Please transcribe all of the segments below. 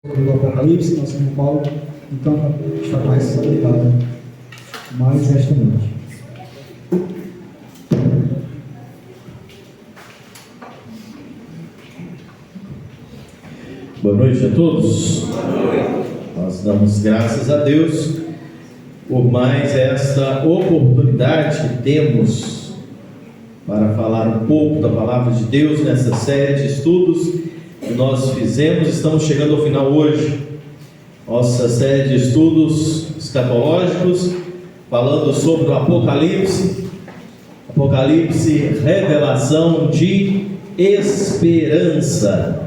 do Apocalipse, nosso irmão Paulo, então está com a responsabilidade mais esta noite. Boa noite a todos. Nós damos graças a Deus por mais esta oportunidade que temos para falar um pouco da palavra de Deus nessa série de estudos que nós fizemos. Estamos chegando ao final hoje, nossa série de estudos escatológicos, falando sobre o Apocalipse, revelação de esperança.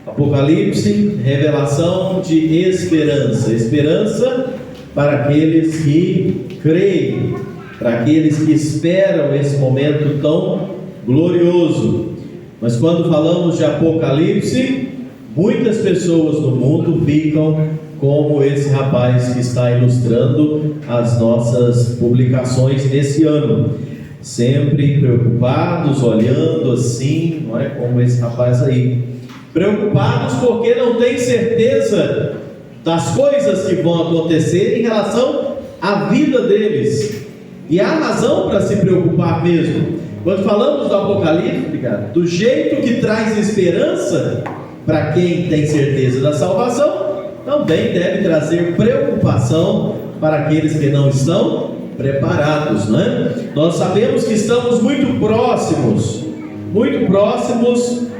Apocalipse, revelação de esperança. Esperança para aqueles que creem, para aqueles que esperam esse momento tão glorioso. Mas quando falamos de Apocalipse, muitas pessoas no mundo ficam como esse rapaz que está ilustrando as nossas publicações nesse ano, sempre preocupados, olhando assim, não é, como esse rapaz aí, preocupados porque não tem certeza das coisas que vão acontecer em relação à vida deles, e há razão para se preocupar mesmo. Quando falamos do Apocalipse, do jeito que traz esperança para quem tem certeza da salvação, também deve trazer preocupação para aqueles que não estão preparados, não é? Nós sabemos que estamos muito próximos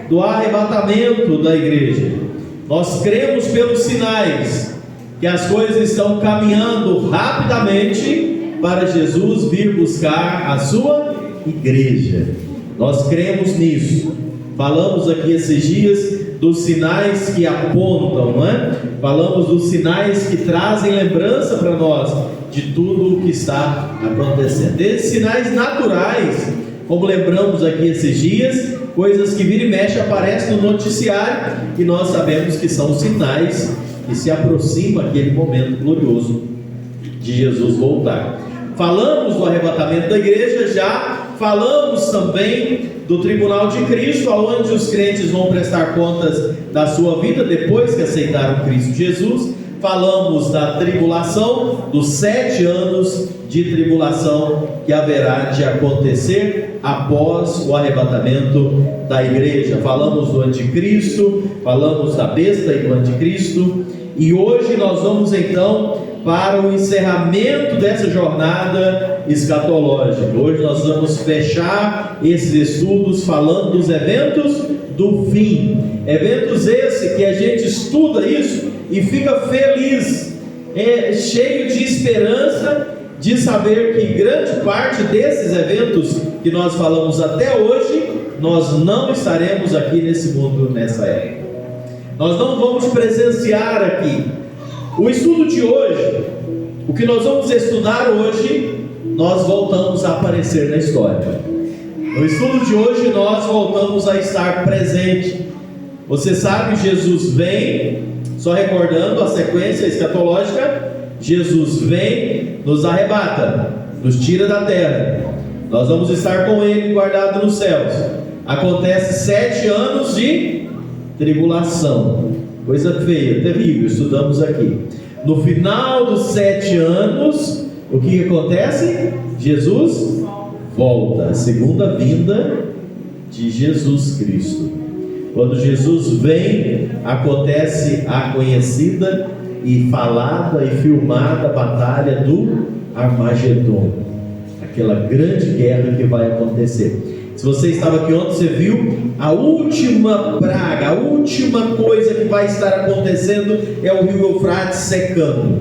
do arrebatamento da igreja. Nós cremos pelos sinais que as coisas estão caminhando rapidamente para Jesus vir buscar a sua igreja. Nós cremos nisso. Falamos aqui esses dias dos sinais que apontam, não é? Falamos dos sinais que trazem lembrança para nós de tudo o que está acontecendo. Desses sinais naturais, como lembramos aqui esses dias, coisas que vira e mexe aparecem no noticiário, e nós sabemos que são sinais que se aproxima aquele momento glorioso de Jesus voltar. Falamos do arrebatamento da igreja, já falamos também do tribunal de Cristo, onde os crentes vão prestar contas da sua vida depois que aceitaram Cristo Jesus. Falamos da tribulação, dos 7 anos de tribulação que haverá de acontecer após o arrebatamento da igreja. Falamos do anticristo, falamos da besta e do anticristo, e hoje nós vamos então para o encerramento dessa jornada escatológica. Hoje nós vamos fechar esses estudos falando dos eventos do fim. Eventos esses que a gente estuda isso e fica feliz, cheio de esperança de saber que grande parte desses eventos que nós falamos até hoje, nós não estaremos aqui nesse mundo nessa época. Nós não vamos presenciar aqui. O estudo de hoje, o que nós vamos estudar hoje, nós voltamos a aparecer na história. No estudo de hoje nós voltamos a estar presente. Você sabe, Jesus vem, só recordando a sequência escatológica, Jesus vem, nos arrebata, nos tira da terra. Nós vamos estar com Ele guardado nos céus. Acontece 7 anos de tribulação, coisa feia, terrível, estudamos aqui. No final dos 7 anos, o que acontece? Jesus volta, a segunda vinda de Jesus Cristo. Quando Jesus vem, acontece a conhecida e falada e filmada batalha do Armagedon, aquela grande guerra que vai acontecer. Se você estava aqui ontem, você viu a última praga, a última coisa que vai estar acontecendo é o rio Eufrates secando.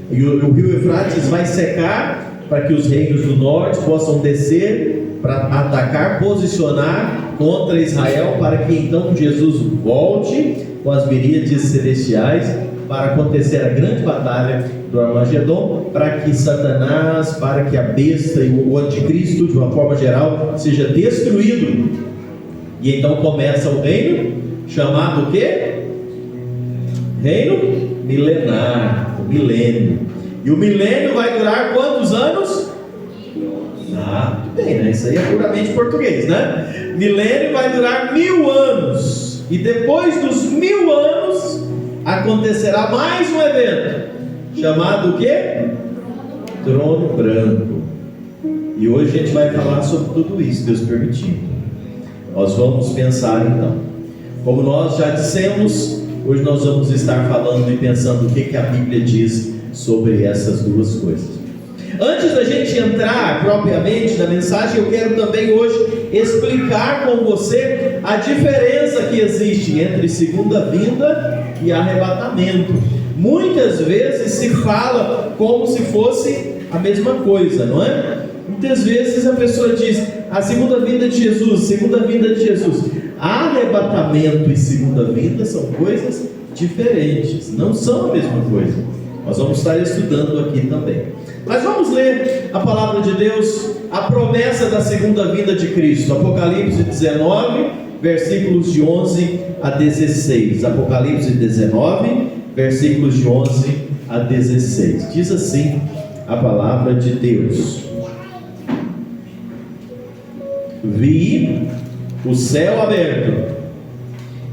E o rio Eufrates vai secar para que os reinos do norte possam descer para atacar, posicionar contra Israel, para que então Jesus volte com as miríades celestiais para acontecer a grande batalha do Armagedon, para que Satanás, para que a besta e o anticristo, de uma forma geral, seja destruído. E então começa o reino, chamado o quê? Reino milenar, o milênio. E o milênio vai durar quantos anos? Muito bem, né? Isso aí é puramente português, né? Milênio vai durar 1000 anos. E depois dos 1000 anos, a acontecerá mais um evento, chamado o quê? Trono branco. E hoje a gente vai falar sobre tudo isso, Deus permitindo. Nós vamos pensar então. Como nós já dissemos, hoje nós vamos estar falando e pensando o que a Bíblia diz sobre essas duas coisas. Antes da gente entrar propriamente na mensagem, eu quero também hoje explicar com você a diferença que existe entre segunda vinda e arrebatamento. Muitas vezes se fala como se fosse a mesma coisa, não é? Muitas vezes a pessoa diz: a segunda vinda de Jesus, segunda vinda de Jesus. Arrebatamento e segunda vinda são coisas diferentes, não são a mesma coisa. Nós vamos estar estudando aqui também. Mas vamos ler a palavra de Deus, a promessa da segunda vinda de Cristo. Apocalipse 19, versículos de 11 a 16. Apocalipse 19, versículos de 11 a 16. Diz assim a palavra de Deus: vi o céu aberto,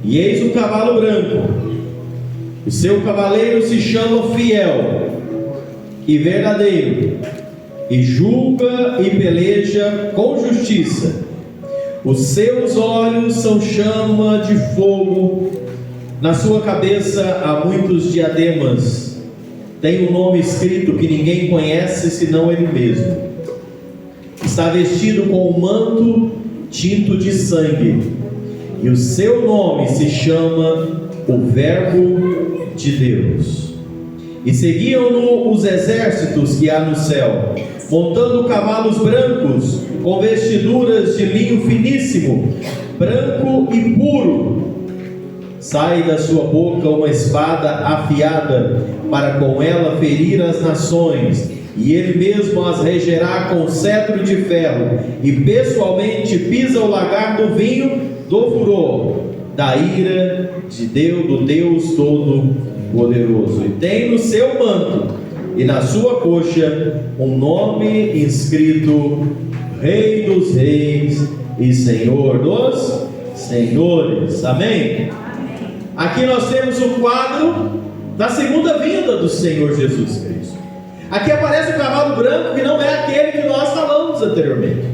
e eis um cavalo branco. O seu cavaleiro se chama Fiel e Verdadeiro, e julga e peleja com justiça. Os seus olhos são chama de fogo, na sua cabeça há muitos diademas. Tem um nome escrito que ninguém conhece senão ele mesmo. Está vestido com um manto tinto de sangue, e o seu nome se chama o Verbo de Deus. E seguiam-no os exércitos que há no céu, montando cavalos brancos, com vestiduras de linho finíssimo, branco e puro. Sai da sua boca uma espada afiada, para com ela ferir as nações, e ele mesmo as regerá com cetro de ferro, e pessoalmente pisa o lagar do vinho do furor, da ira de Deus, do Deus Todo-Poderoso. E tem no seu manto e na sua coxa um nome inscrito: Rei dos Reis e Senhor dos Senhores. Amém? Aqui nós temos o quadro da segunda vinda do Senhor Jesus Cristo. Aqui aparece o cavalo branco, que não é aquele que nós falamos anteriormente.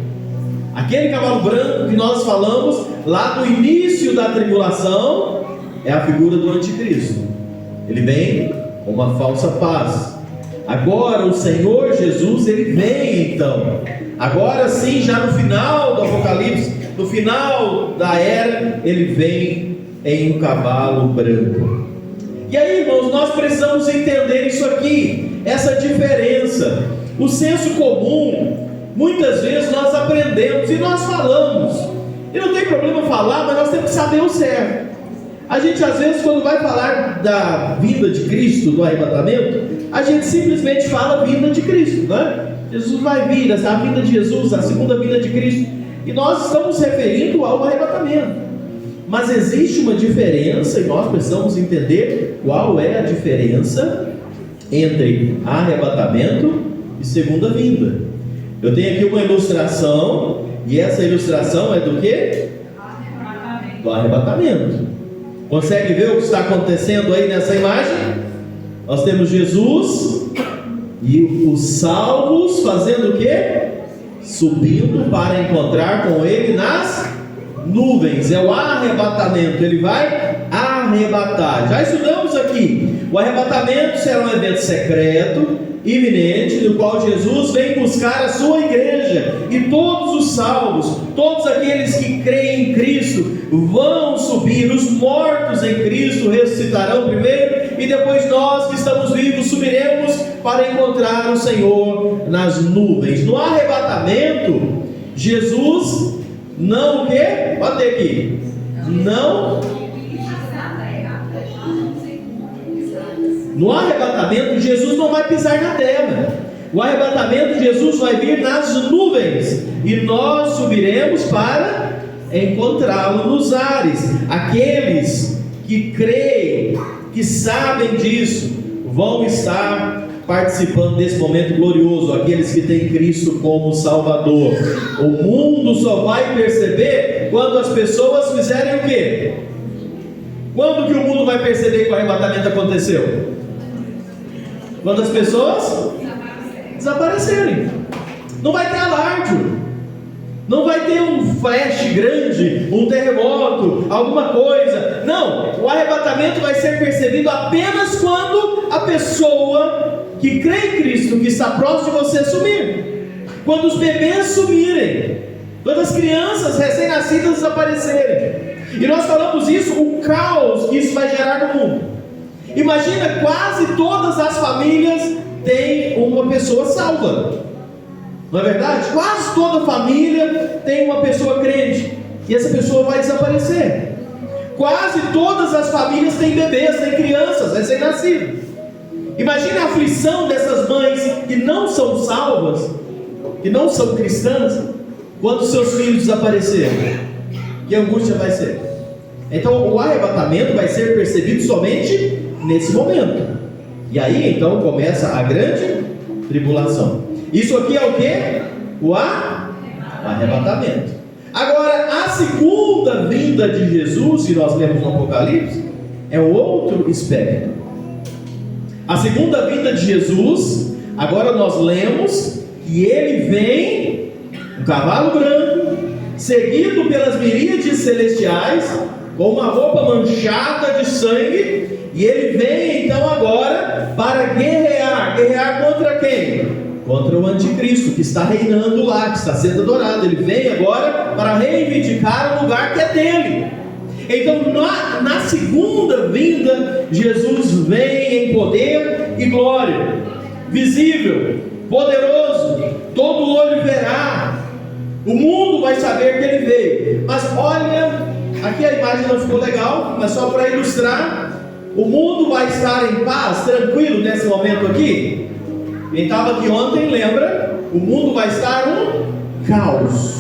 Aquele cavalo branco que nós falamos lá no início da tribulação é a figura do anticristo. Ele vem com uma falsa paz. Agora o Senhor Jesus, ele vem então. Agora sim, já no final do Apocalipse, no final da era, ele vem em um cavalo branco. E aí, irmãos, nós precisamos entender isso aqui, essa diferença. O senso comum, muitas vezes nós aprendemos e nós falamos, e não tem problema falar, mas nós temos que saber o certo. A gente às vezes, quando vai falar da vinda de Cristo, do arrebatamento, a gente simplesmente fala vinda de Cristo, né? Jesus vai vir, a vinda de Jesus, a segunda vinda de Cristo, e nós estamos referindo ao arrebatamento. Mas existe uma diferença, e nós precisamos entender qual é a diferença entre arrebatamento e segunda vinda. Eu tenho aqui uma ilustração, e essa ilustração é do quê? Do arrebatamento. Consegue ver o que está acontecendo aí nessa imagem? Nós temos Jesus e os salvos fazendo o quê? Subindo para encontrar com ele nas nuvens. É o arrebatamento. Ele vai arrebatar. Já estudamos aqui. O arrebatamento será um evento secreto, iminente, no qual Jesus vem buscar a sua igreja, e todos os salvos, todos aqueles que creem em Cristo, vão subir. Os mortos em Cristo ressuscitarão primeiro, e depois nós que estamos vivos subiremos para encontrar o Senhor nas nuvens. No arrebatamento, Jesus não o quê? Pode ter aqui. Não. No arrebatamento, Jesus não vai pisar na terra. O arrebatamento, Jesus vai vir nas nuvens, e nós subiremos para encontrá-lo nos ares. Aqueles que creem, que sabem disso, vão estar participando desse momento glorioso. Aqueles que têm Cristo como Salvador. O mundo só vai perceber quando as pessoas fizerem o quê? Quando que o mundo vai perceber que o arrebatamento aconteceu? Quando as pessoas desaparecerem. Não vai ter alarde. Não vai ter um flash grande, um terremoto, alguma coisa. Não, o arrebatamento vai ser percebido apenas quando a pessoa que crê em Cristo, que está próximo de você, sumir. Quando os bebês sumirem. Quando as crianças recém-nascidas desaparecerem. E nós falamos isso, o caos que isso vai gerar no mundo. Imagina, quase todas as famílias têm uma pessoa salva. Não é verdade? Quase toda família tem uma pessoa crente. E essa pessoa vai desaparecer. Quase todas as famílias têm bebês, têm crianças recém-nascidos. Imagine a aflição dessas mães que não são salvas, que não são cristãs, quando seus filhos desaparecerem. Que angústia vai ser? Então o arrebatamento vai ser percebido somente nesse momento. E aí então começa a grande tribulação. Isso aqui é o que? O arrebatamento. Agora, a segunda vinda de Jesus, que nós lemos no Apocalipse, é outro espectro. A segunda vinda de Jesus, agora nós lemos que ele vem, um cavalo branco, seguido pelas miríades celestiais, com uma roupa manchada de sangue, e ele vem então agora para guerrear. Guerrear contra quem? Contra o anticristo, que está reinando lá, que está sendo adorado. Ele vem agora para reivindicar o lugar que é dele. Então na segunda vinda, Jesus vem em poder e glória, visível, poderoso, todo olho verá, o mundo vai saber que ele veio. Mas olha, aqui a imagem não ficou legal, mas só para ilustrar, o mundo vai estar em paz, tranquilo nesse momento aqui. Quem estava aqui ontem lembra, o mundo vai estar um caos.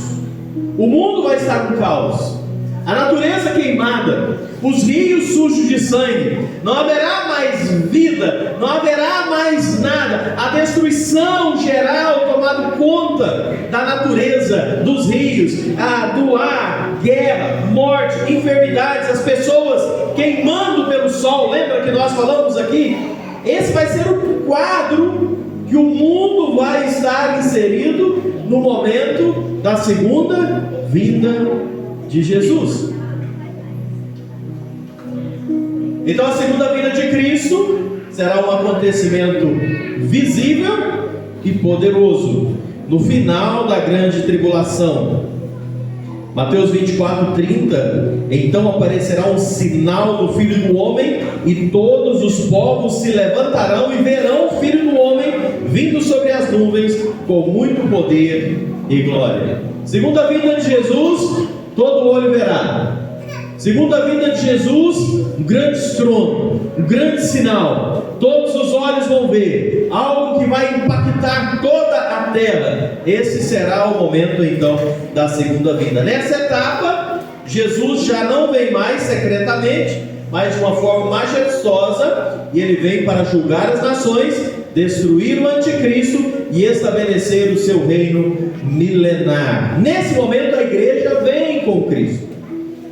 O mundo vai estar um caos. A natureza queimada, os rios sujos de sangue, não haverá mais vida, não haverá mais nada. A destruição geral tomando conta da natureza, dos rios, do ar, guerra, morte, enfermidades, as pessoas queimando pelo sol. Lembra que nós falamos aqui? Esse vai ser o quadro que o mundo vai estar inserido no momento da segunda vinda de Jesus. Então a segunda vinda de Cristo será um acontecimento visível e poderoso no final da grande tribulação. Mateus 24:30, então aparecerá um sinal do Filho do Homem, e todos os povos se levantarão e verão o Filho do Homem vindo sobre as nuvens com muito poder e glória. Segunda vinda de Jesus, todo olho verá. Segunda vinda de Jesus, um grande estrondo, um grande sinal, todos os olhos vão ver, algo que vai impactar toda a terra. Esse será o momento então da segunda vinda. Nessa etapa, Jesus já não vem mais secretamente, mas de uma forma majestosa, e ele vem para julgar as nações, destruir o anticristo e estabelecer o seu reino milenar. Nesse momento a igreja vem com Cristo.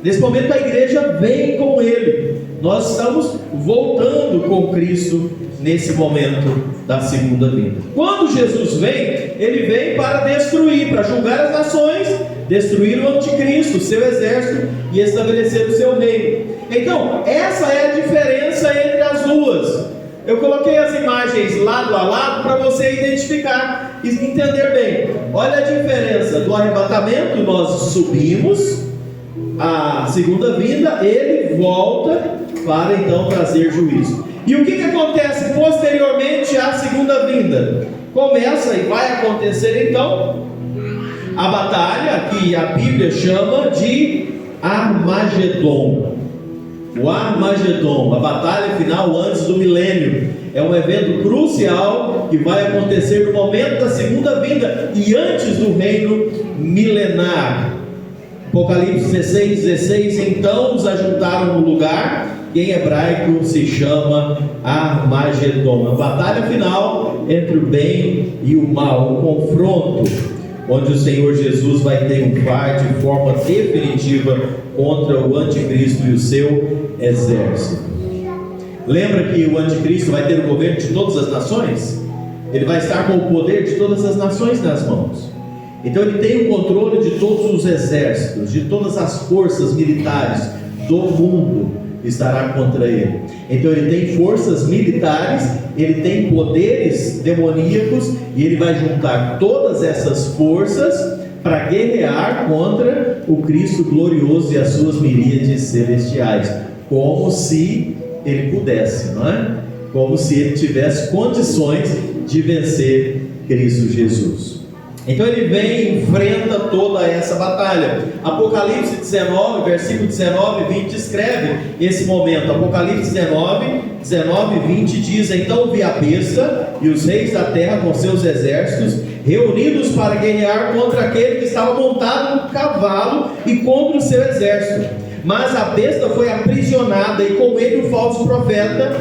Nesse momento a igreja vem com ele. Nós estamos voltando com Cristo nesse momento da segunda vinda. Quando Jesus vem, ele vem para destruir, para julgar as nações, destruir o anticristo, o seu exército, e estabelecer o seu reino. Então, essa é a diferença entre as duas. Eu coloquei as imagens lado a lado para você identificar e entender bem. Olha a diferença do arrebatamento, nós subimos. A segunda vinda, ele volta para então trazer juízo. E o que acontece posteriormente à segunda vinda? Começa e vai acontecer então a batalha que a Bíblia chama de Armagedon. O Armagedon, a batalha final antes do milênio, é um evento crucial que vai acontecer no momento da segunda vinda e antes do reino milenar. Apocalipse 16:16, então os ajuntaram no lugar que em hebraico se chama Armagedon, a batalha final entre o bem e o mal, um confronto. onde o Senhor Jesus vai triunfar de forma definitiva contra o anticristo e o seu exército. Lembra que o anticristo vai ter o governo de todas as nações? Ele vai estar com o poder de todas as nações nas mãos. Então ele tem o controle de todos os exércitos, de todas as forças militares do mundo estará contra ele. Então ele tem forças militares, ele tem poderes demoníacos, e ele vai juntar todas essas forças para guerrear contra o Cristo glorioso e as suas miríades celestiais, como se ele pudesse, não é? Como se ele tivesse condições de vencer Cristo Jesus. Então ele vem e enfrenta toda essa batalha. Apocalipse 19, versículo 19 e 20 descreve esse momento. Apocalipse 19 e 20 diz: então vi a besta e os reis da terra com seus exércitos reunidos para guerrear contra aquele que estava montado no cavalo e contra o seu exército. Mas a besta foi aprisionada, e com ele o falso profeta,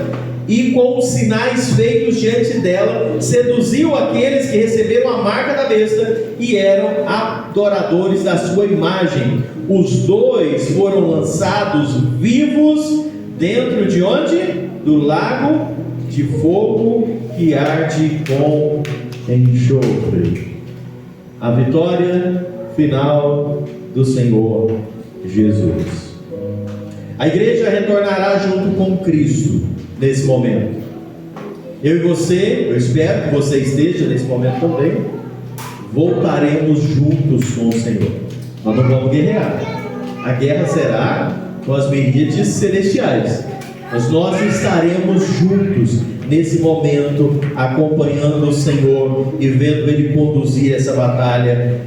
e com os sinais feitos diante dela, seduziu aqueles que receberam a marca da besta e eram adoradores da sua imagem. Os dois foram lançados vivos dentro de onde? Do lago de fogo que arde com enxofre. A vitória final do Senhor Jesus. A igreja retornará junto com Cristo nesse momento. Eu e você, eu espero que você esteja nesse momento também, voltaremos juntos com o Senhor. Nós não vamos guerrear. A guerra será com as miríades celestiais, mas nós estaremos juntos nesse momento, acompanhando o Senhor e vendo Ele conduzir essa batalha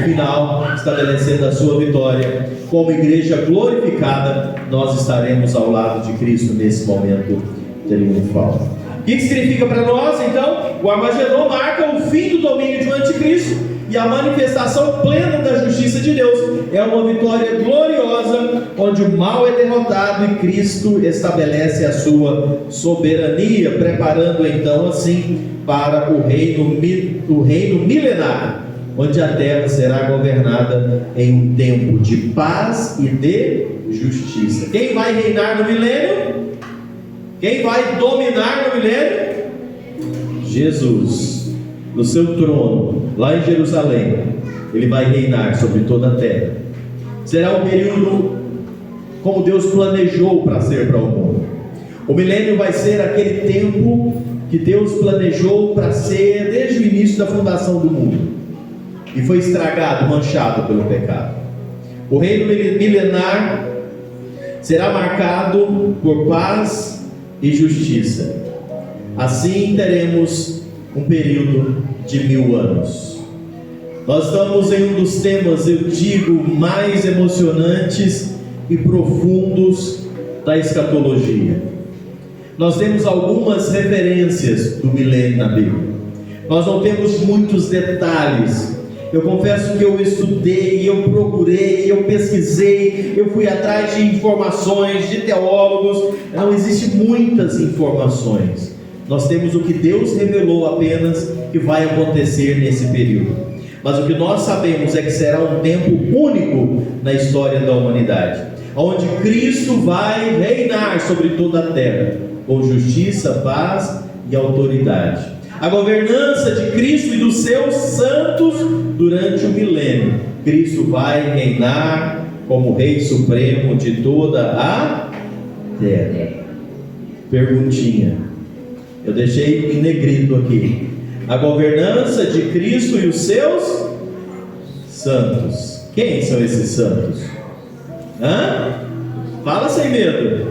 final, estabelecendo a sua vitória. Como igreja glorificada, nós estaremos ao lado de Cristo nesse momento triunfal. O que significa para nós, então? O Armagedon marca o fim do domínio do anticristo e a manifestação plena da justiça de Deus. É uma vitória gloriosa, onde o mal é derrotado e Cristo estabelece a sua soberania, preparando então assim para o reino milenar, onde a terra será governada em um tempo de paz e de justiça. Quem vai reinar no milênio? Quem vai dominar no milênio? Jesus, no seu trono, lá em Jerusalém. Ele vai reinar sobre toda a terra. Será um período como Deus planejou para ser para o mundo. O milênio vai ser aquele tempo que Deus planejou para ser desde o início da fundação do mundo, e foi estragado, manchado pelo pecado. O reino milenar será marcado por paz e justiça. Assim teremos um período de 1000 anos. Nós estamos em um dos temas, eu digo, mais emocionantes e profundos da escatologia. Nós temos algumas referências do milênio na Bíblia. Nós não temos muitos detalhes. Eu confesso que eu estudei, eu procurei, eu pesquisei, eu fui atrás de informações, de teólogos. Não existem muitas informações. Nós temos o que Deus revelou apenas que vai acontecer nesse período. Mas o que nós sabemos é que será um tempo único na história da humanidade, onde Cristo vai reinar sobre toda a terra, com justiça, paz e autoridade. A governança de Cristo e dos seus santos durante o milênio. Cristo vai reinar como Rei Supremo de toda a terra. Perguntinha, eu deixei em negrito aqui. A governança de Cristo e os seus santos. Quem são esses santos? Fala sem medo.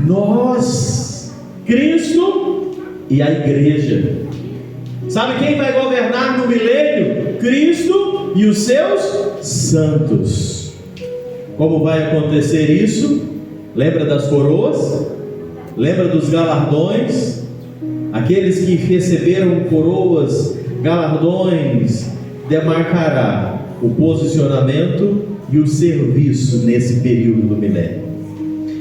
Nós, Cristo e a igreja. Sabe quem vai governar no milênio? Cristo e os seus santos. Como vai acontecer isso? Lembra das coroas? Lembra dos galardões? Aqueles que receberam coroas, galardões, demarcará o posicionamento e o serviço nesse período do milênio.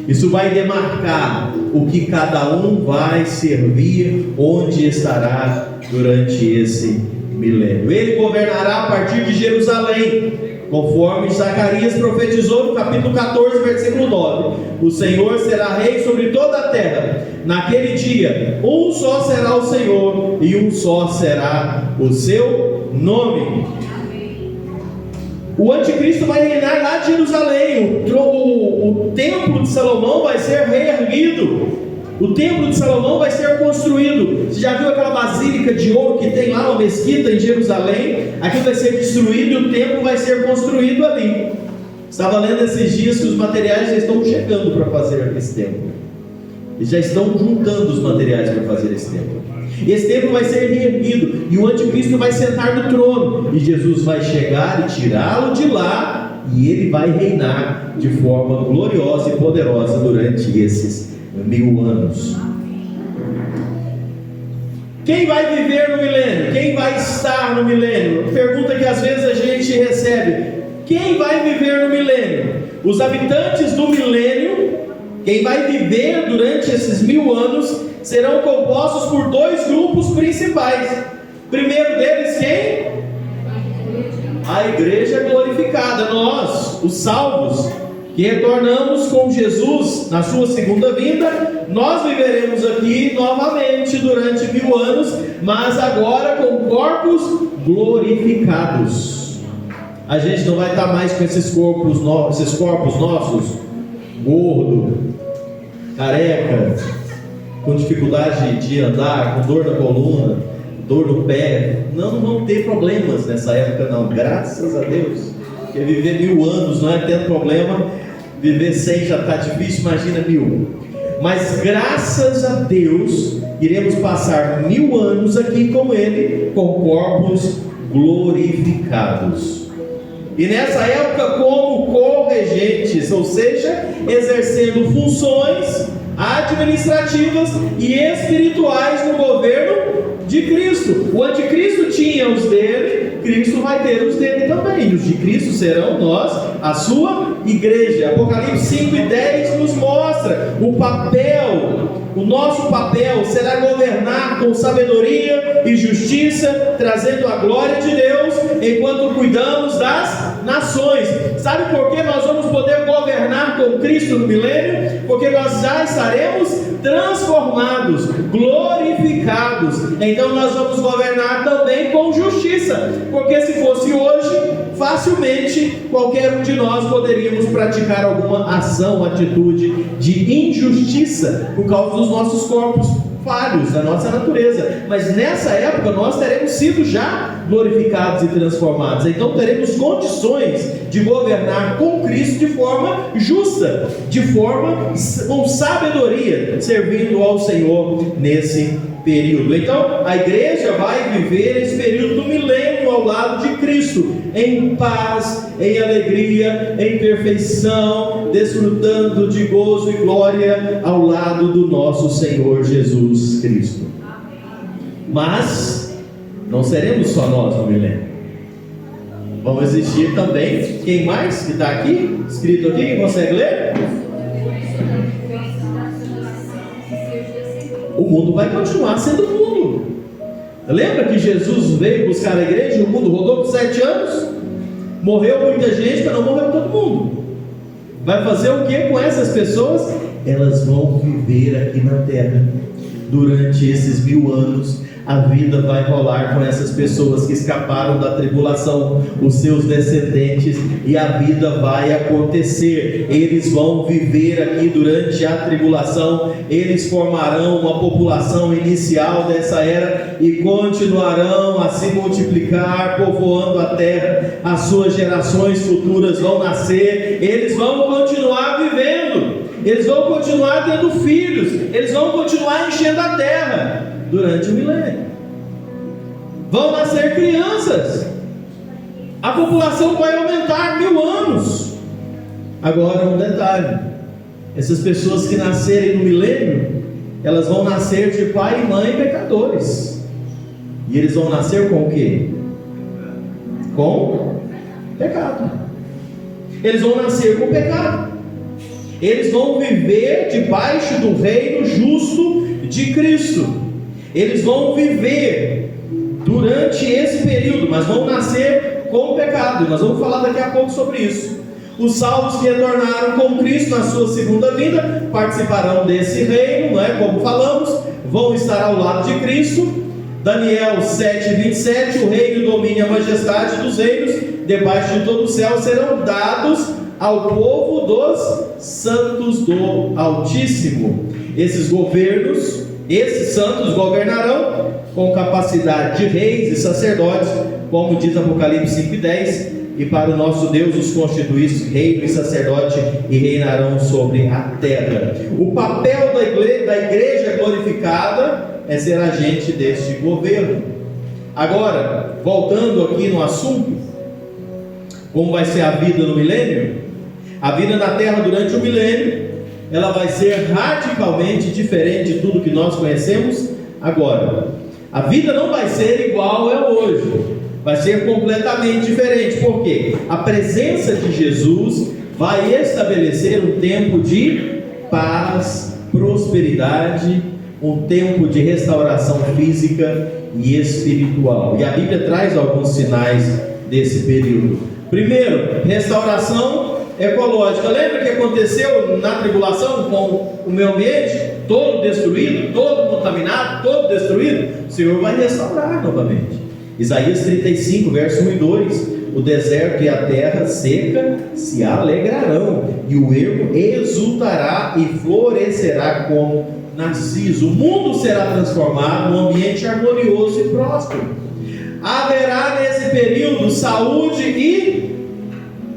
Isso vai demarcar o que cada um vai servir, onde estará durante esse milênio. Ele governará a partir de Jerusalém, conforme Zacarias profetizou no capítulo 14, versículo 9. O Senhor será rei sobre toda a terra. Naquele dia, um só será o Senhor e um só será o seu nome. O anticristo vai reinar lá de Jerusalém. O templo de Salomão vai ser reerguido. O templo de Salomão vai ser construído. Você já viu aquela basílica de ouro que tem lá, uma mesquita em Jerusalém? Aquilo vai ser destruído e o templo vai ser construído ali. Estava lendo esses dias que os materiais já estão chegando para fazer esse templo. Eles já estão juntando os materiais para fazer esse templo. E esse templo vai ser reerguido, e o anticristo vai sentar no trono, e Jesus vai chegar e tirá-lo de lá, e ele vai reinar de forma gloriosa e poderosa durante esses 1000 anos. Quem vai viver no milênio? Quem vai estar no milênio? Pergunta que às vezes a gente recebe: quem vai viver no milênio? Os habitantes do milênio, quem vai viver durante esses 1000 anos, serão compostos por 2 grupos principais. Primeiro deles, quem? A igreja glorificada. Nós, os salvos, que retornamos com Jesus na sua segunda vinda, nós viveremos aqui novamente durante 1000 anos, mas agora com corpos glorificados. A gente não vai estar mais com esses corpos nossos, gordo, careca, com dificuldade de andar, com dor na coluna, dor no pé. Não vão ter problemas nessa época não, graças a Deus. Porque viver 1000 anos não é tendo problema, viver 100 já está difícil, imagina 1000. Mas graças a Deus, iremos passar 1000 anos aqui com Ele, com corpos glorificados. E nessa época como corregentes, ou seja, exercendo funções administrativas e espirituais no governo de Cristo. O anticristo tinha os dele, Cristo vai ter os dele também. E os de Cristo serão nós, a sua igreja. Apocalipse 5:10 nos mostra o nosso papel será governar com sabedoria e justiça, trazendo a glória de Deus, enquanto cuidamos das nações. Sabe por que nós vamos poder governar com Cristo no milênio? Porque nós já estaremos transformados, glorificados. Então nós vamos governar também com justiça, porque se fosse hoje, facilmente qualquer um de nós poderíamos praticar alguma ação, atitude de injustiça por causa dos nossos corpos falhos, da nossa natureza. Mas nessa época nós teremos sido já glorificados e transformados. Então teremos condições de governar com Cristo de forma justa, de forma com sabedoria, servindo ao Senhor nesse período. Então a igreja vai viver esse período do milênio ao lado de Cristo, em paz, em alegria, em perfeição, desfrutando de gozo e glória ao lado do nosso Senhor Jesus Cristo. Mas não seremos só nós no milênio. Vão existir também, quem mais que está aqui, escrito aqui, quem consegue ler? O mundo vai continuar sendo mundo. Lembra que Jesus veio buscar a igreja, o mundo rodou por 7 anos, morreu muita gente, mas não morreu todo mundo. Vai fazer o que com essas pessoas? Elas vão viver aqui na terra durante esses 1000 anos. A vida vai rolar com essas pessoas que escaparam da tribulação, os seus descendentes, e a vida vai acontecer. Eles vão viver aqui durante a tribulação, eles formarão uma população inicial dessa era e continuarão a se multiplicar, povoando a terra. As suas gerações futuras vão nascer, eles vão continuar vivendo, eles vão continuar tendo filhos, eles vão continuar enchendo a terra durante o milênio. Vão nascer crianças, a população vai aumentar 1000 anos. Agora um detalhe: essas pessoas que nascerem no milênio, elas vão nascer de pai e mãe pecadores. E eles vão nascer com o quê? Com pecado. Eles vão nascer com pecado. Eles vão viver debaixo do reino justo de Cristo. Eles vão viver durante esse período, mas vão nascer com o pecado. Nós vamos falar daqui a pouco sobre isso. Os salvos que retornaram com Cristo na sua segunda vinda participarão desse reino, não é? Como falamos, vão estar ao lado de Cristo. Daniel 7:27, o reino, o domínio e a majestade dos reinos debaixo de todo o céu serão dados ao povo dos santos do Altíssimo. Esses governos, esses santos governarão com capacidade de reis e sacerdotes, como diz Apocalipse 5:10, e para o nosso Deus os constituísse reino e sacerdote e reinarão sobre a terra. O papel da igreja glorificada é ser agente deste governo. Agora, voltando aqui no assunto, como vai ser a vida no milênio? A vida na terra durante o milênio, ela vai ser radicalmente diferente de tudo que nós conhecemos agora. A vida não vai ser igual é hoje, vai ser completamente diferente. Por quê? A presença de Jesus vai estabelecer um tempo de paz, prosperidade, um tempo de restauração física e espiritual. E a Bíblia traz alguns sinais desse período. Primeiro, restauração ecológica. Lembra o que aconteceu na tribulação com o meio ambiente? Todo destruído, todo contaminado, todo destruído. O Senhor vai restaurar novamente. Isaías 35, verso 1 e 2: o deserto e a terra seca se alegrarão, e o ermo exultará e florescerá como narciso. O mundo será transformado num ambiente harmonioso e próspero. Haverá nesse período saúde e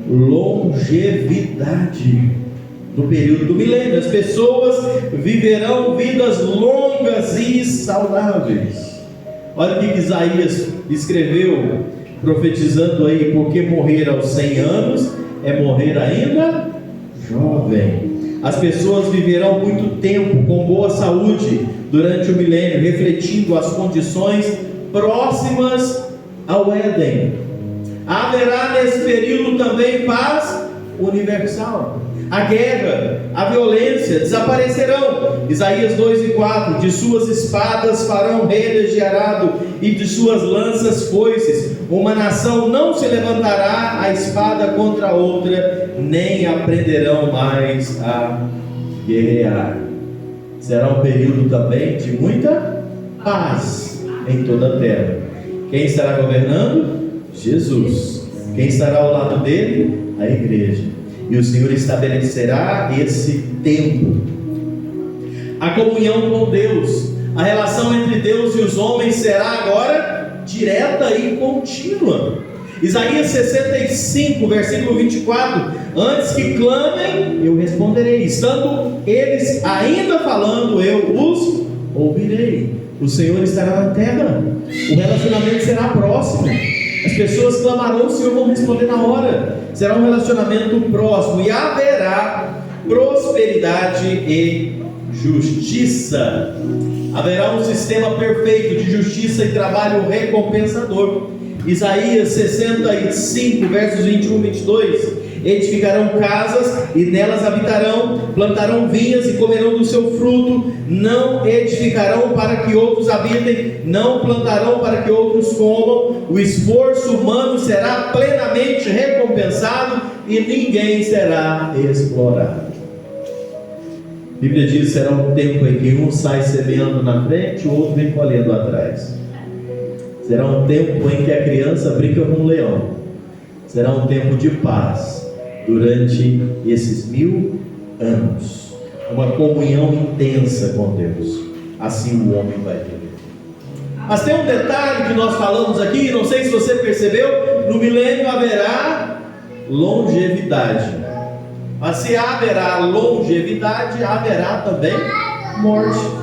longevidade. No período do milênio, as pessoas viverão vidas longas e saudáveis. Olha o que Isaías escreveu, profetizando aí: porque morrer aos 100 anos é morrer ainda jovem. As pessoas viverão muito tempo com boa saúde durante o milênio, refletindo as condições próximas ao Éden. Haverá nesse período também paz universal. A guerra, a violência desaparecerão. Isaías 2:4: de suas espadas farão redes de arado e de suas lanças foices. Uma nação não se levantará a espada contra outra, nem aprenderão mais a guerrear. Será um período também de muita paz em toda a terra. Quem estará governando? Jesus. Quem estará ao lado dele? A igreja. E o Senhor estabelecerá esse tempo. A comunhão com Deus, a relação entre Deus e os homens será agora direta e contínua. Isaías 65, versículo 24: antes que clamem, eu responderei, estando eles ainda falando, eu os ouvirei. O Senhor estará na terra, o relacionamento será próximo. As pessoas clamarão, o Senhor vai responder na hora. Será um relacionamento próximo e haverá prosperidade e justiça. Haverá um sistema perfeito de justiça e trabalho recompensador. Isaías 65, versos 21 e 22: edificarão casas e nelas habitarão, plantarão vinhas e comerão do seu fruto. Não edificarão para que outros habitem, não plantarão para que outros comam. O esforço humano será plenamente recompensado e ninguém será explorado. A Bíblia diz: será um tempo em que um sai semeando na frente, o outro vem colhendo atrás. Será um tempo em que a criança brinca com o leão. Será um tempo de paz durante esses 1000 anos. Uma comunhão intensa com Deus. Assim o homem vai viver. Mas tem um detalhe que nós falamos aqui, não sei se você percebeu: no milênio haverá longevidade. Mas se haverá longevidade, haverá também morte.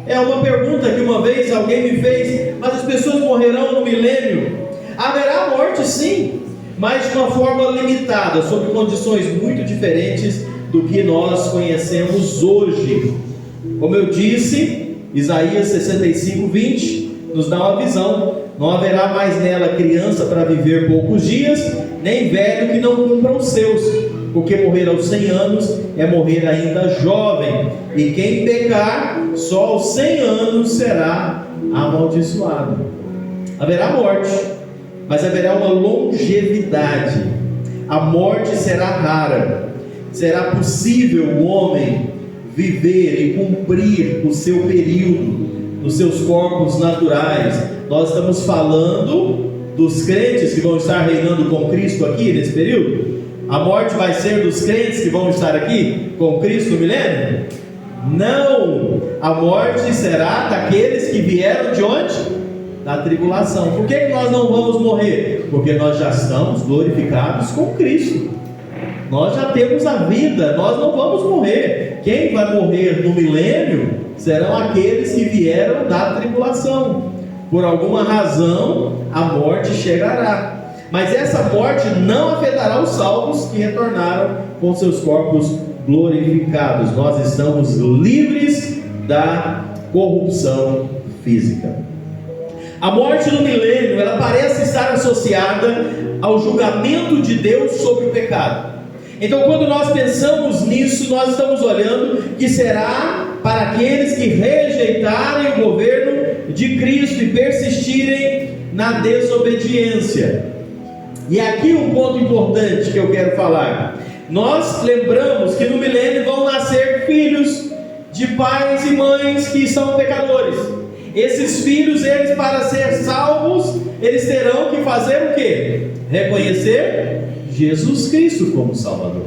É uma pergunta que uma vez alguém me fez: mas as pessoas morrerão no milênio? Haverá morte, sim, mas de uma forma limitada, sob condições muito diferentes do que nós conhecemos hoje. Como eu disse, Isaías 65, 20 nos dá uma visão: não haverá mais nela criança para viver poucos dias, nem velho que não cumpra os seus. porque morrer aos 100 anos é morrer ainda jovem, e quem pecar só aos 100 anos será amaldiçoado. Haverá morte, mas haverá uma longevidade. A morte será rara. Será possível o homem viver e cumprir o seu período nos seus corpos naturais. Nós estamos falando dos crentes que vão estar reinando com Cristo aqui nesse período. A morte vai ser dos crentes que vão estar aqui com Cristo no milênio? Não, a morte será daqueles que vieram de onde? Da tribulação. Por que nós não vamos morrer? Porque nós já estamos glorificados com Cristo. Nós já temos a vida, nós não vamos morrer. Quem vai morrer no milênio serão aqueles que vieram da tribulação. Por alguma razão a morte chegará, mas essa morte não afetará os salvos que retornaram com seus corpos glorificados. Nós estamos livres da corrupção física. A morte no milênio, ela parece estar associada ao julgamento de Deus sobre o pecado. Então, quando nós pensamos nisso, nós estamos olhando que será para aqueles que rejeitarem o governo de Cristo e persistirem na desobediência. E aqui um ponto importante que eu quero falar. Nós lembramos que no milênio vão nascer filhos de pais e mães que são pecadores. Esses filhos, eles, para ser salvos, eles terão que fazer o quê? Reconhecer Jesus Cristo como Salvador.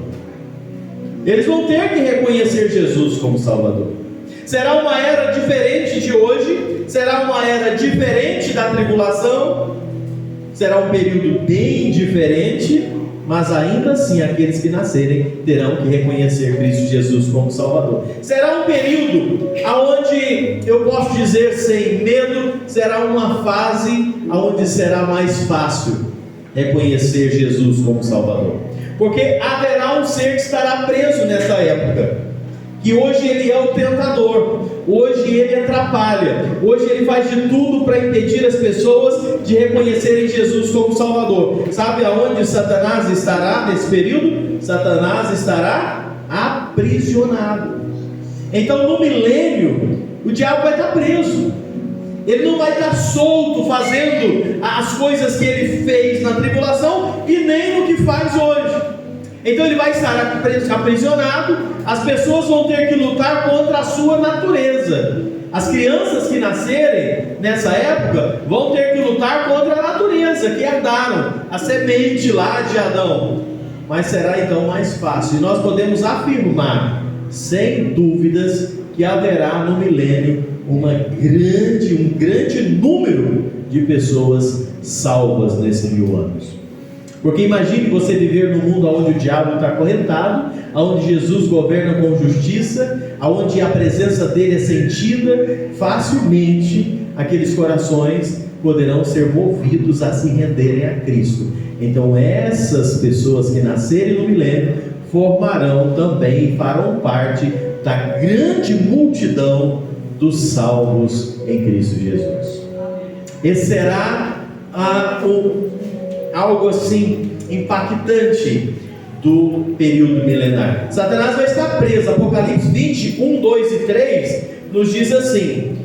Eles vão ter que reconhecer Jesus como Salvador. Será uma era diferente de hoje? Será uma era diferente da tribulação? Será um período bem diferente, mas ainda assim aqueles que nascerem terão que reconhecer Cristo Jesus como Salvador. Será um período onde, eu posso dizer sem medo, será uma fase onde será mais fácil reconhecer Jesus como Salvador, porque haverá um ser que estará preso nessa época, que hoje ele é o tentador, hoje ele atrapalha, hoje ele faz de tudo para impedir as pessoas de reconhecerem Jesus como Salvador. Sabe aonde Satanás estará nesse período? Satanás estará aprisionado. Então no milênio o diabo vai estar preso. Ele não vai estar solto fazendo as coisas que ele fez na tribulação e nem no que faz hoje. Então ele vai estar aprisionado. As pessoas vão ter que lutar contra a sua natureza. As crianças que nascerem nessa época vão ter que lutar contra a natureza que herdaram, a semente lá de Adão. Mas será então mais fácil. E nós podemos afirmar, sem dúvidas, que haverá no milênio um grande número de pessoas salvas nesses 1000 anos. Porque imagine você viver num mundo onde o diabo está acorrentado, onde Jesus governa com justiça, onde a presença dele é sentida. Facilmente aqueles corações poderão ser movidos a se renderem a Cristo. Então essas pessoas que nascerem no milênio formarão também e farão parte da grande multidão dos salvos em Cristo Jesus. Esse será algo assim impactante do período milenar. Satanás vai estar preso. Apocalipse 20, 1, 2 e 3 nos diz assim: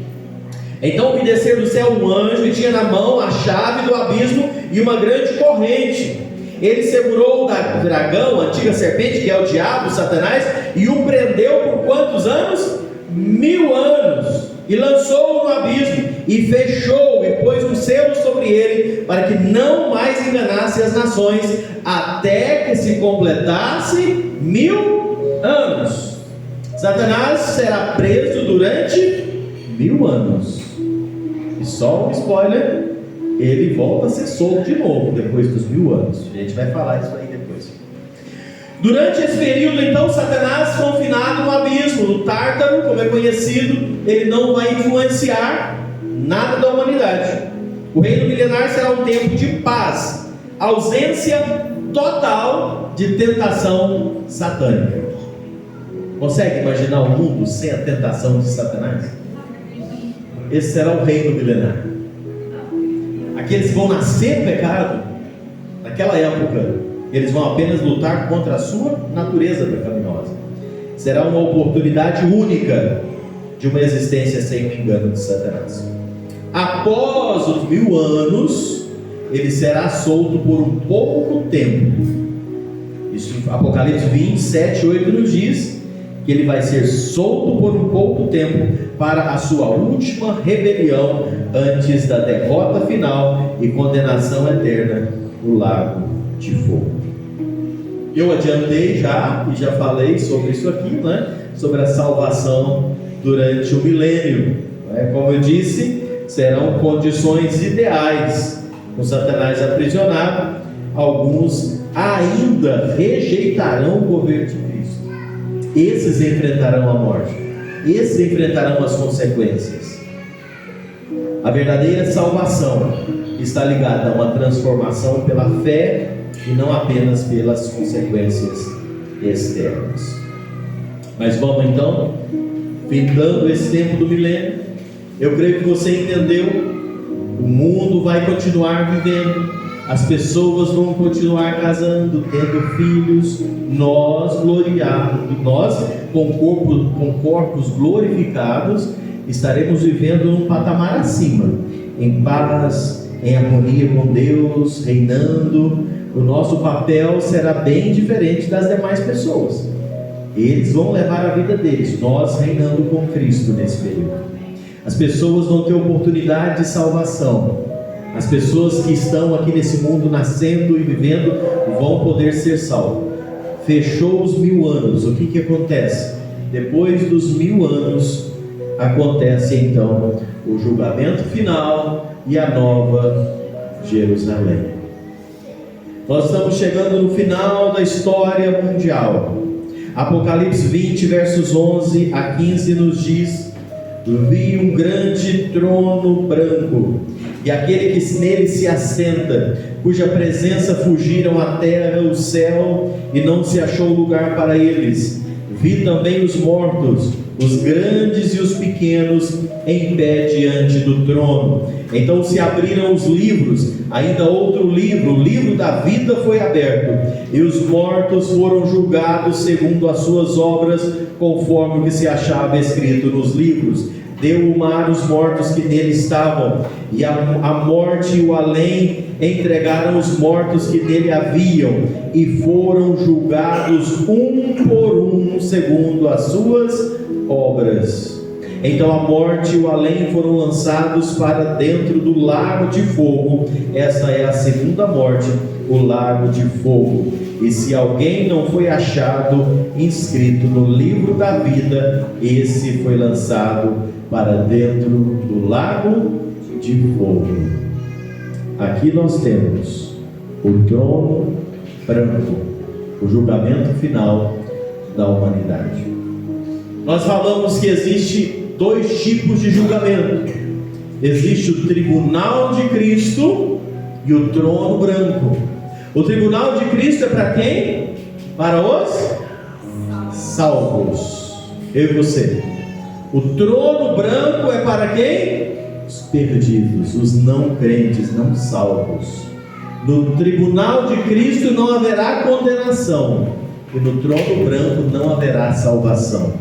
então vi descer do céu um anjo e tinha na mão a chave do abismo e uma grande corrente. Ele segurou o dragão, a antiga serpente, que é o diabo, Satanás, e o prendeu por quantos anos? 1000 anos, e lançou-o no abismo, e fechou, e pôs um selo sobre ele, para que não mais enganasse as nações, até que se completasse 1000 anos. Satanás será preso durante 1000 anos, e só um spoiler, ele volta a ser solto de novo, depois dos 1000 anos. A gente vai falar isso aí depois. Durante esse período, então, Satanás, confinado no abismo, no Tártaro, como é conhecido, ele não vai influenciar nada da humanidade. O reino milenar será um tempo de paz, ausência total de tentação satânica. Consegue imaginar o mundo sem a tentação de Satanás? Esse será o reino milenar. Aqueles que vão nascer pecado, naquela época, Eles vão apenas lutar contra a sua natureza pecaminosa. Será uma oportunidade única de uma existência sem o engano de Satanás. Após os 1000 anos, ele será solto por um pouco tempo. Isso Apocalipse 20, 7, 8 nos diz que ele vai ser solto por um pouco tempo para a sua última rebelião antes da derrota final e condenação eterna no lago de fogo. Eu adiantei já e já falei sobre isso aqui, né? Sobre a salvação durante o milênio. Como eu disse, serão condições ideais. Com Satanás aprisionado, alguns ainda rejeitarão o governo de Cristo. Esses enfrentarão a morte. Esses enfrentarão as consequências. A verdadeira salvação está ligada a uma transformação pela fé e não apenas pelas consequências externas. Mas vamos então, findando esse tempo do milênio, eu creio que você entendeu. O mundo vai continuar vivendo, as pessoas vão continuar casando, tendo filhos, nós gloriados, nós com corpos glorificados, estaremos vivendo num patamar acima, em paz, em harmonia com Deus, reinando. O nosso papel será bem diferente das demais pessoas. Eles vão levar a vida deles, nós reinando com Cristo nesse período. As pessoas vão ter oportunidade de salvação. As pessoas que estão aqui nesse mundo nascendo e vivendo vão poder ser salvos. Fechou os 1000 anos, o que acontece? Depois dos 1000 anos acontece então o julgamento final e a nova Jerusalém. Nós estamos chegando no final da história mundial. Apocalipse 20 versos 11 a 15 nos diz: vi um grande trono branco, e aquele que nele se assenta, cuja presença fugiram a terra e o céu, e não se achou lugar para eles. Vi também os mortos, os grandes e os pequenos, em pé diante do trono. Então se abriram os livros, ainda outro livro, o livro da vida foi aberto, e os mortos foram julgados segundo as suas obras, conforme o que se achava escrito nos livros. Deu o mar os mortos que nele estavam, e a morte e o além entregaram os mortos que nele haviam, e foram julgados um por um segundo as suas obras. Então a morte e o além foram lançados para dentro do lago de fogo. Esta é a segunda morte, o lago de fogo. E se alguém não foi achado inscrito no livro da vida, esse foi lançado para dentro do lago de fogo. Aqui nós temos o trono branco, o julgamento final da humanidade. Nós falamos que existe 2 tipos de julgamento. Existe o tribunal de Cristo e o trono branco. O tribunal de Cristo é para quem? Para os salvos. Eu e você. O trono branco é para quem? Os perdidos, os não crentes, não salvos. No tribunal de Cristo não haverá condenação, e no trono branco não haverá salvação.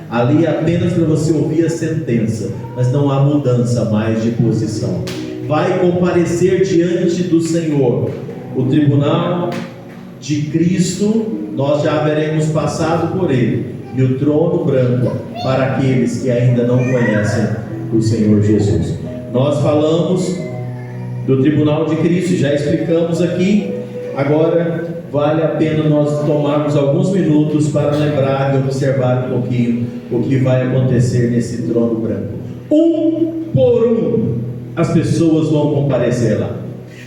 Ali é apenas para você ouvir a sentença, mas não há mudança mais de posição. Vai comparecer diante do Senhor. O tribunal de Cristo, nós já haveremos passado por ele, e o trono branco para aqueles que ainda não conhecem o Senhor Jesus. Nós falamos do tribunal de Cristo, já explicamos aqui. Agora vale a pena nós tomarmos alguns minutos para lembrar e observar um pouquinho o que vai acontecer nesse trono branco. Um por um as pessoas vão comparecer lá.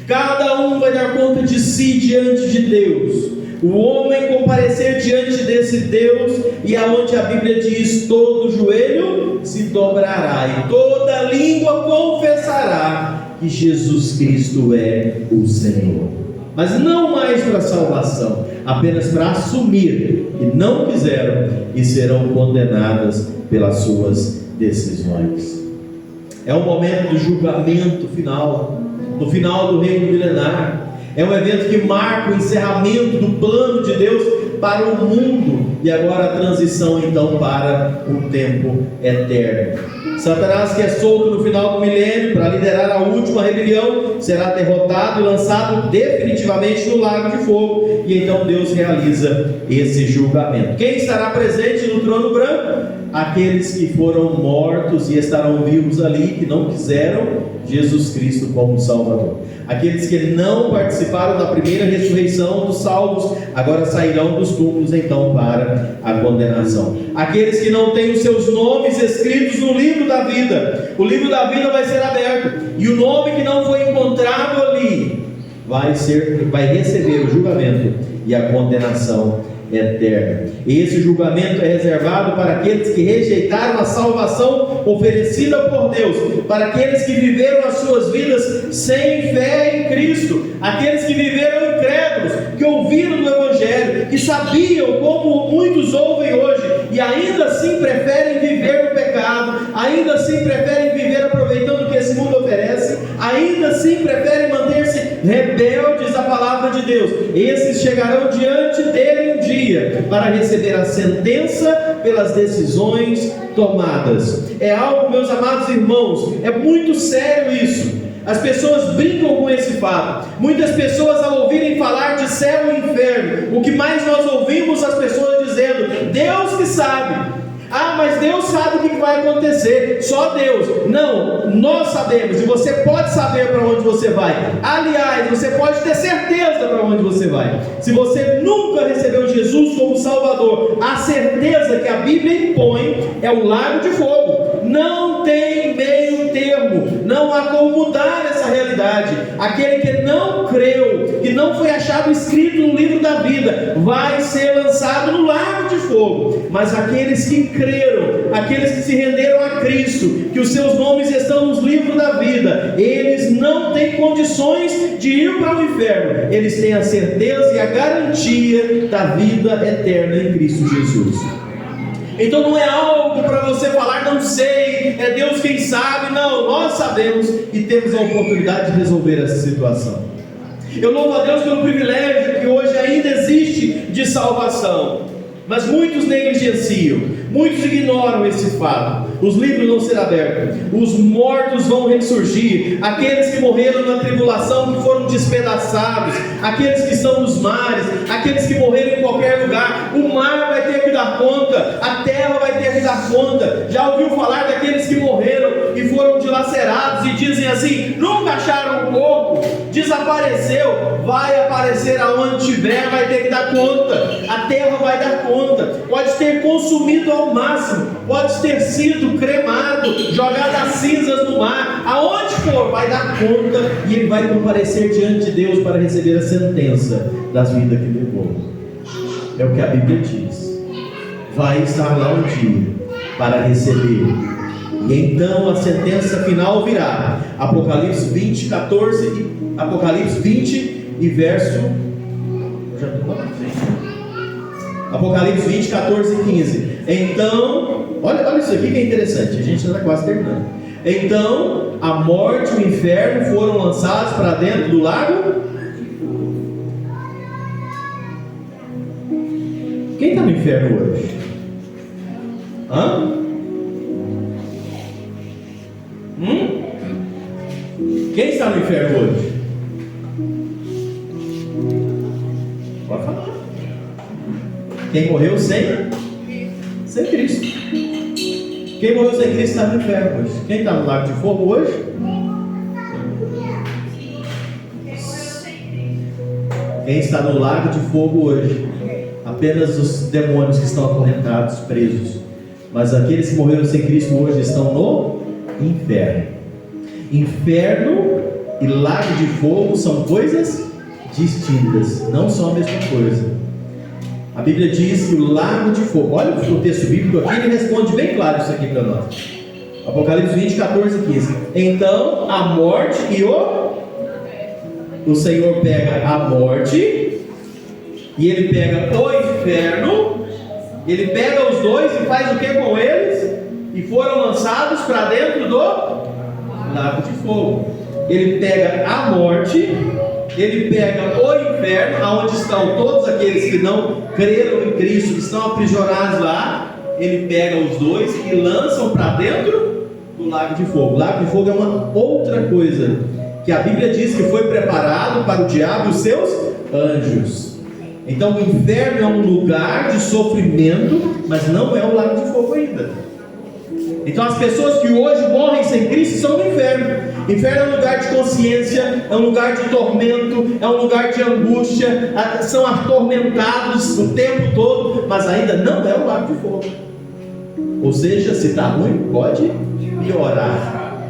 Cada um vai dar conta de si diante de Deus. O homem comparecer diante desse Deus, e aonde a Bíblia diz: todo joelho se dobrará e toda língua confessará que Jesus Cristo é o Senhor. Mas não mais para salvação, apenas para assumir que não quiseram e serão condenadas pelas suas decisões. É o momento do julgamento final, no final do reino milenar. É um evento que marca o encerramento do plano de Deus para o mundo e agora a transição então para o tempo eterno. Satanás, que é solto no final do milênio para liderar a última rebelião, será derrotado e lançado definitivamente no lago de fogo, e então Deus realiza esse julgamento. Quem estará presente no trono branco? Aqueles que foram mortos e estarão vivos ali, que não quiseram Jesus Cristo como Salvador. Aqueles que não participaram da primeira ressurreição dos salvos, agora sairão dos túmulos então para a condenação. Aqueles que não têm os seus nomes escritos no livro da vida, o livro da vida vai ser aberto, e o nome que não foi encontrado ali vai receber o julgamento e a condenação eterna. E esse julgamento é reservado para aqueles que rejeitaram a salvação oferecida por Deus, para aqueles que viveram as suas vidas sem fé em Cristo, aqueles que viveram incrédulos, que ouviram do Evangelho, que sabiam como muitos ouvem hoje e ainda assim preferem viver no pecado, ainda assim preferem viver aproveitando o que esse mundo oferece, ainda assim preferem manter-se rebeldes à palavra de Deus. Esses chegarão diante dele um dia para receber a sentença pelas decisões tomadas. É algo, meus amados irmãos, é muito sério isso. As pessoas brincam com esse fato. Muitas pessoas, ao ouvirem falar de céu e inferno, o que mais nós ouvimos as pessoas dizendo: Deus que sabe. Ah, mas Deus sabe o que vai acontecer, só Deus. Não, nós sabemos, e você pode saber para onde você vai. Aliás, você pode ter certeza para onde você vai. Se você nunca recebeu Jesus como Salvador, a certeza que a Bíblia impõe é o lago de fogo. Não tem meio termo, não há como mudar essa realidade. Aquele que não creu, que não foi achado escrito no livro da vida, vai ser lançado no lago de fogo. Mas aqueles que creram, aqueles que se renderam a Cristo, que os seus nomes estão nos livros da vida, eles não têm condições de ir para o inferno. Eles têm a certeza e a garantia da vida eterna em Cristo Jesus. Então não é algo para você falar: não sei, é Deus quem sabe. Não, nós sabemos e temos a oportunidade de resolver essa situação. Eu louvo a Deus pelo privilégio que hoje ainda existe de salvação, mas muitos negligenciam, muitos ignoram esse fato. Os livros vão ser abertos, os mortos vão ressurgir, aqueles que morreram na tribulação, que foram despedaçados, aqueles que estão nos mares, aqueles que morreram em qualquer lugar. O mar vai ter que dar conta, a terra vai ter que dar conta. Já ouviu falar daqueles que morreram e foram dilacerados e dizem assim: nunca acharam o corpo, desapareceu. Vai aparecer aonde tiver, vai ter que dar conta, a terra vai dar conta. Pode ter consumido ao máximo, pode ter sido cremado, jogado as cinzas no mar, aonde for, vai dar conta, e ele vai comparecer diante de Deus para receber a sentença das vidas que levou. É o que a Bíblia diz. Vai estar lá um dia para receber, e então a sentença final virá. Apocalipse 20, 14, Apocalipse 20 e verso Apocalipse 20, 14 e 15. Então, olha isso aqui que é interessante, a gente já está quase terminando. Então, a morte e o inferno foram lançados para dentro do lago. Quem está no inferno hoje? Quem está no inferno hoje? Pode falar. Quem morreu sem Cristo. Quem morreu sem Cristo está no inferno hoje. Quem está no lago de fogo hoje? Quem está no lago de fogo hoje? Apenas os demônios que estão acorrentados, presos. Mas aqueles que morreram sem Cristo hoje estão no inferno. Inferno e lago de fogo são coisas distintas, não são a mesma coisa. A Bíblia diz que o lago de fogo, olha o texto bíblico aqui, ele responde bem claro isso aqui para nós. Apocalipse 20, 14 e 15. Então a morte e o Senhor pega a morte, e ele pega o inferno, ele pega os dois e faz o que com eles? E foram lançados para dentro do lago de fogo. Ele pega a morte ele pega o inferno, onde estão todos aqueles que não creram em Cristo, que estão aprisionados lá, ele pega os dois e lançam para dentro do lago de fogo. O lago de fogo é uma outra coisa, que a Bíblia diz que foi preparado para o diabo e os seus anjos. Então o inferno é um lugar de sofrimento, mas não é um lago de fogo ainda. Então as pessoas que hoje morrem sem Cristo estão no inferno. Inferno é um lugar de consciência, é um lugar de tormento, é um lugar de angústia, são atormentados o tempo todo, mas ainda não é um lago de fogo. Ou seja, se está ruim, pode piorar.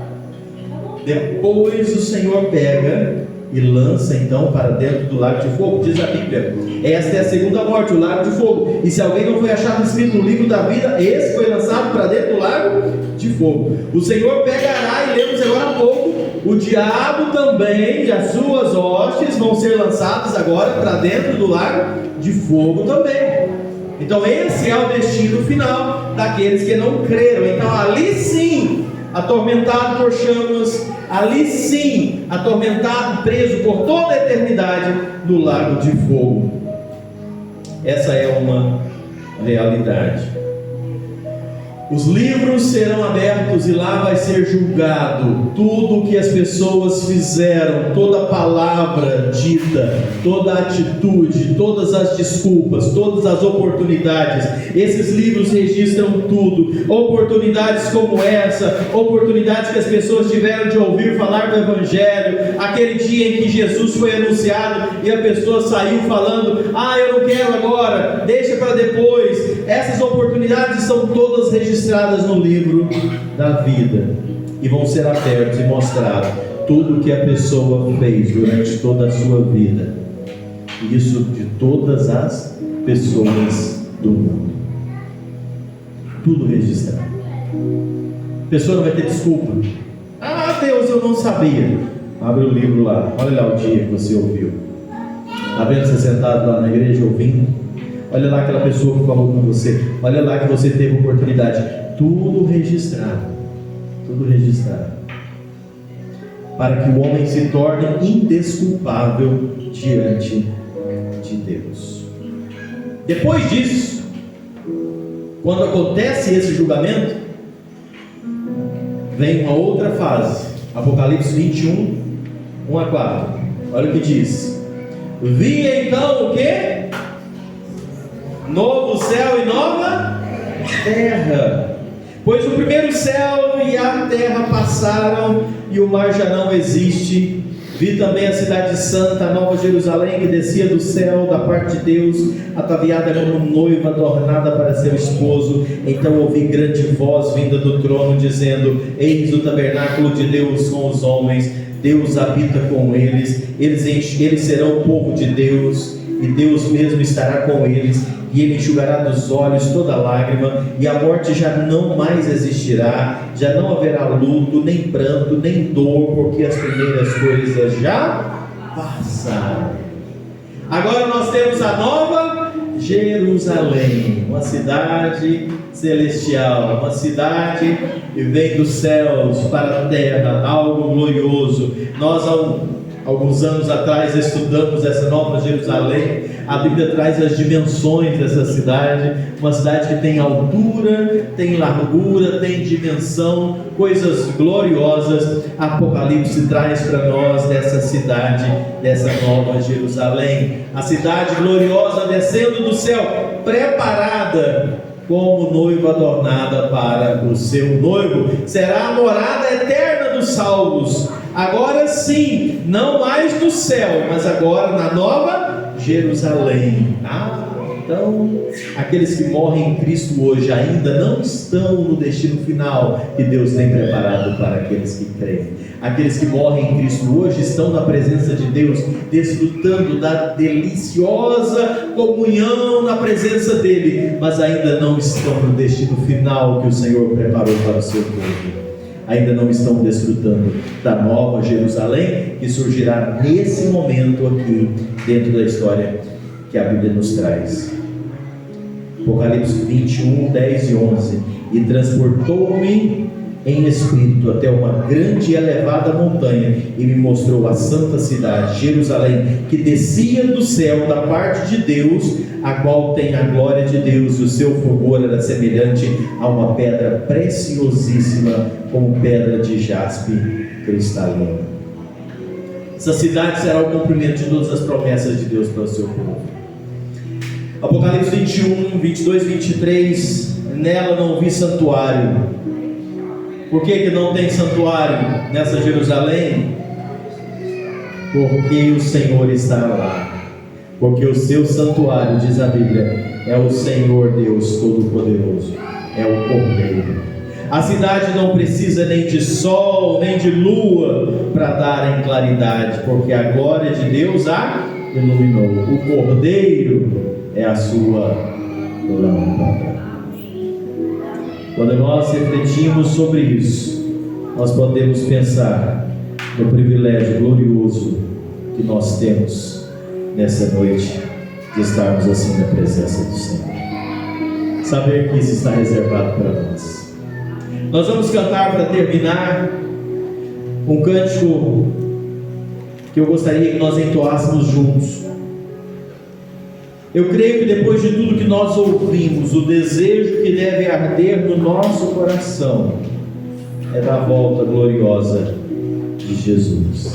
Depois o Senhor pega e lança então para dentro do lago de fogo. Diz a Bíblia: esta é a segunda morte, o lago de fogo. E se alguém não foi achado escrito no livro da vida, esse foi lançado para dentro do lago de fogo. O Senhor pegará, e lemos agora há pouco, o diabo também e as suas hostes vão ser lançados agora para dentro do lago de fogo também. Então esse é o destino final daqueles que não creram. Então ali sim, atormentado por chamas, ali sim, atormentado, preso por toda a eternidade no lago de fogo. Essa é uma realidade. Os livros serão abertos e lá vai ser julgado tudo o que as pessoas fizeram, toda palavra dita, toda atitude, todas as desculpas, todas as oportunidades. Esses livros registram tudo, oportunidades como essa, oportunidades que as pessoas tiveram de ouvir falar do Evangelho, aquele dia em que Jesus foi anunciado e a pessoa saiu falando: ah, eu não quero agora, deixa para depois. Essas oportunidades são todas registradas no livro da vida e vão ser abertos e mostrados tudo o que a pessoa fez durante toda a sua vida. Isso de todas as pessoas do mundo. Tudo registrado. A pessoa não vai ter desculpa. Ah, Deus, eu não sabia. Abre o livro lá, olha lá o dia que você ouviu. Está vendo você sentado lá na igreja ouvindo? Olha lá aquela pessoa que falou com você. Olha lá que você teve oportunidade. Tudo registrado. Tudo registrado. Para que o homem se torne indesculpável diante de Deus. Depois disso, quando acontece esse julgamento, vem uma outra fase. Apocalipse 21, 1 a 4. Olha o que diz: vi então o que? Novo céu e nova terra, pois o primeiro céu e a terra passaram e o mar já não existe. Vi também a cidade santa, a nova Jerusalém, que descia do céu da parte de Deus, ataviada como noiva adornada para seu esposo. Então ouvi grande voz vinda do trono, dizendo: eis o tabernáculo de Deus com os homens, Deus habita com eles, eles serão o povo de Deus, e Deus mesmo estará com eles, e Ele enxugará dos olhos toda lágrima, e a morte já não mais existirá, já não haverá luto, nem pranto, nem dor, porque as primeiras coisas já passaram. Agora nós temos a nova Jerusalém, uma cidade celestial, uma cidade que vem dos céus para a terra, algo glorioso. Nós alguns anos atrás estudamos essa nova Jerusalém. A Bíblia traz as dimensões dessa cidade, uma cidade que tem altura, tem largura, tem dimensão, coisas gloriosas. Apocalipse traz para nós dessa cidade, dessa nova Jerusalém, a cidade gloriosa descendo do céu, preparada como noiva adornada para o seu noivo. Será a morada eterna dos salvos. Agora sim, não mais no céu, mas agora na nova Jerusalém. Então, aqueles que morrem em Cristo hoje ainda não estão no destino final que Deus tem preparado para aqueles que creem. Aqueles que morrem em Cristo hoje estão na presença de Deus, desfrutando da deliciosa comunhão na presença dEle, mas ainda não estão no destino final que o Senhor preparou para o seu povo. Ainda não estão desfrutando da nova Jerusalém que surgirá nesse momento aqui dentro da história que a Bíblia nos traz. Apocalipse 21, 10 e 11. E transportou-me em espírito até uma grande e elevada montanha e me mostrou a santa cidade, Jerusalém, que descia do céu da parte de Deus, a qual tem a glória de Deus, e o seu fulgor era semelhante a uma pedra preciosíssima, como pedra de jaspe cristalino. Essa cidade será o cumprimento de todas as promessas de Deus para o seu povo. Apocalipse 21, 22, 23, nela não vi santuário. Por que não tem santuário nessa Jerusalém? Porque o Senhor está lá. Porque o seu santuário, diz a Bíblia, é o Senhor Deus Todo-Poderoso, é o Cordeiro. A cidade não precisa nem de sol, nem de lua para dar em claridade, porque a glória de Deus a iluminou. O Cordeiro é a sua lâmpada. Quando nós refletimos sobre isso, nós podemos pensar no privilégio glorioso que nós temos nessa noite de estarmos assim na presença do Senhor. Saber que isso está reservado para nós. Nós vamos cantar para terminar um cântico que eu gostaria que nós entoássemos juntos. Eu creio que depois de tudo que nós ouvimos, o desejo que deve arder no nosso coração é da volta gloriosa de Jesus.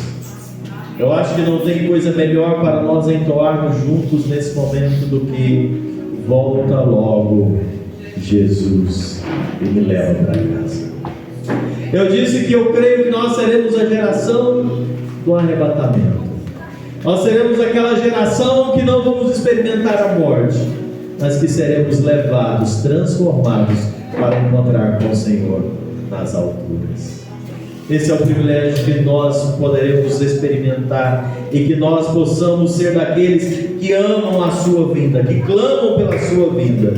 Eu acho que não tem coisa melhor para nós entoarmos juntos nesse momento do que volta logo Jesus e me leva para casa. Eu disse que eu creio que nós seremos a geração do arrebatamento. Nós seremos aquela geração que não vamos experimentar a morte, mas que seremos levados, transformados para encontrar com o Senhor nas alturas. Esse é o privilégio que nós poderemos experimentar e que nós possamos ser daqueles que amam a sua vinda, que clamam pela sua vinda,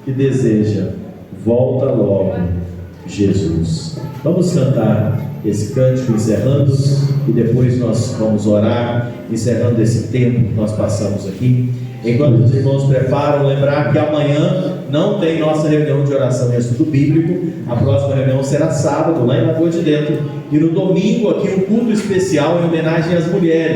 que deseja, volta logo Jesus. Vamos cantar esse cântico encerrando e depois nós vamos orar, encerrando esse tempo que nós passamos aqui. Enquanto os irmãos preparam, lembrar que amanhã não tem nossa reunião de oração e estudo bíblico. A próxima reunião será sábado, lá em Lagoa de Dentro, e no domingo aqui um culto especial em homenagem às mulheres.